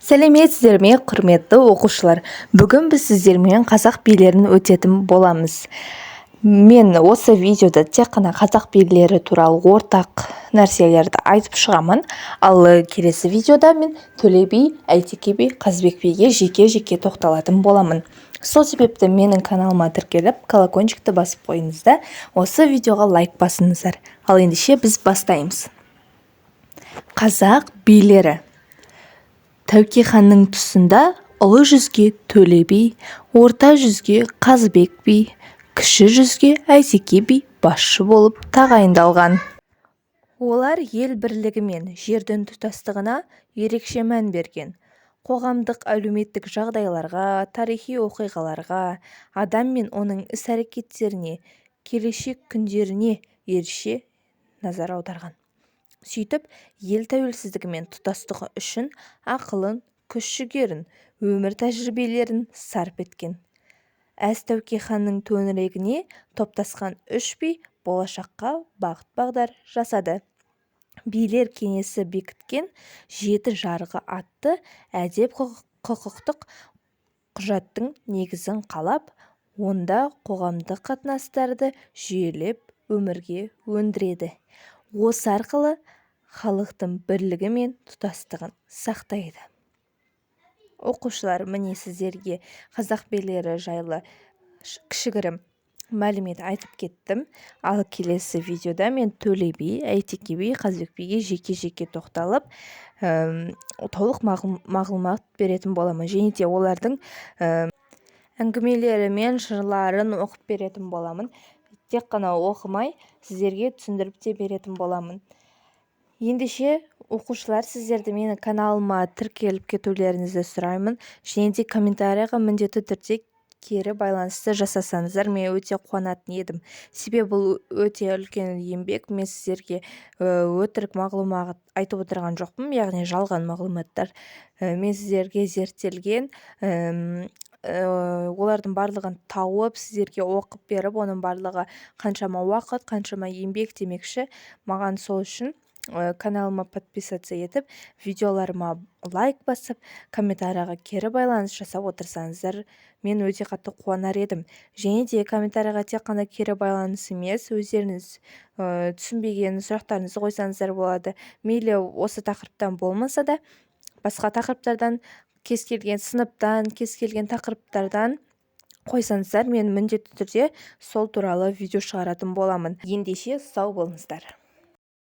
Сәлеметсіздер ме, құрметті оқушылар. Бүгін біз сіздермен қазақ билерін өтетін боламыз. Мен осы видеода тек қана қазақ билері туралы ортақ нәрселерді айтып шығамын. Ал келесі видеода мен Төле би, Әйтеке би, Қазбек биге жеке-жеке тоқталатын боламын. Сол себепті менің каналыма тіркеліп, колокольчикті басып қойыңыздар. Осы видеоға лайк басыңыздар. Ал ендеше біз бастаймыз. Қазақ билері. Тәуке ханның тұсында ұлы жүзге Төле би, орта жүзге Қазбек би, кіші жүзге Әйтеке би басшы болып тағайындалған. Олар ел бірлігі мен жердің тұтастығына ерекше мән берген. Қоғамдық әлеуметтік жағдайларға, тарихи оқиғаларға, адам мен оның іс-әрекеттеріне, келешек күндеріне ерекше назар аударған. Сөйтіп, ел тәуелсіздігі мен тұтастығы үшін ақылын, күш-жігерін, өмір тәжірибелерін сарп еткен. Әз Тәуке ханның төңірегіне топтасқан үш би болашаққа бағыт-бағдар жасады. Билер кеңесі бекіткен 7 жарғы атты әдеп-құқықтық құжаттың негізін қалап, онда қоғамдық қатынастарды жүйелеп өмірге өндіреді. Осы арқылы халықтың бірлігі мен тұтастығын сақтайды. Оқушылар, міне сіздерге қазақ билері жайлы кішігірім мәлімет айтып кеттім. Ал келесі видеода мен Төле би, Әйтеке би, Қазбек биге жеке-жеке тоқталып, толық мағлұмат беретін боламын. Және де олардың әңгімелері мен жырларын оқып беретін боламын. Тек қана оқымай, сіздерге түсіндіріп те беретін боламын. Ендеше, оқушылар, сіздерді менің каналыма тіркеліп кетулеріңізді сұраймын. Және де комментарийға міндетті түрде кері байланысты жасасаңыздар, мен өте қуанатын едім. Себебі бұл өте үлкен еңбек. Мен сіздерге өтірік мағлұмат айтып отырған жоқпын, яғни жалған мағлұматтар. Мен сіздерге зерттелген, олардың барлығын тауып, сіздерге оқып беріп, оның барлығы қаншама уақыт, қаншама еңбек демекші. Маған сол үшін каналыма подписаться етіп, видеоларыма лайк басып, комментарийға кері байланыс жасап отырсаңыздар, мен өте қатты қуанар едім. Және де комментарийға тек қана кері байланыс емес, өздеріңіз түсінбеген сұрақтарыңызды қойсаңыздар болады. Мейлі осы тақырыптан болмаса да, басқа тақырыптардан, кез келген сыныптан, кез келген тақырыптардан қойсаңыздар, мен міндетті түрде сол туралы видео шығаратын боламын. Ендеше сау болыңыздар.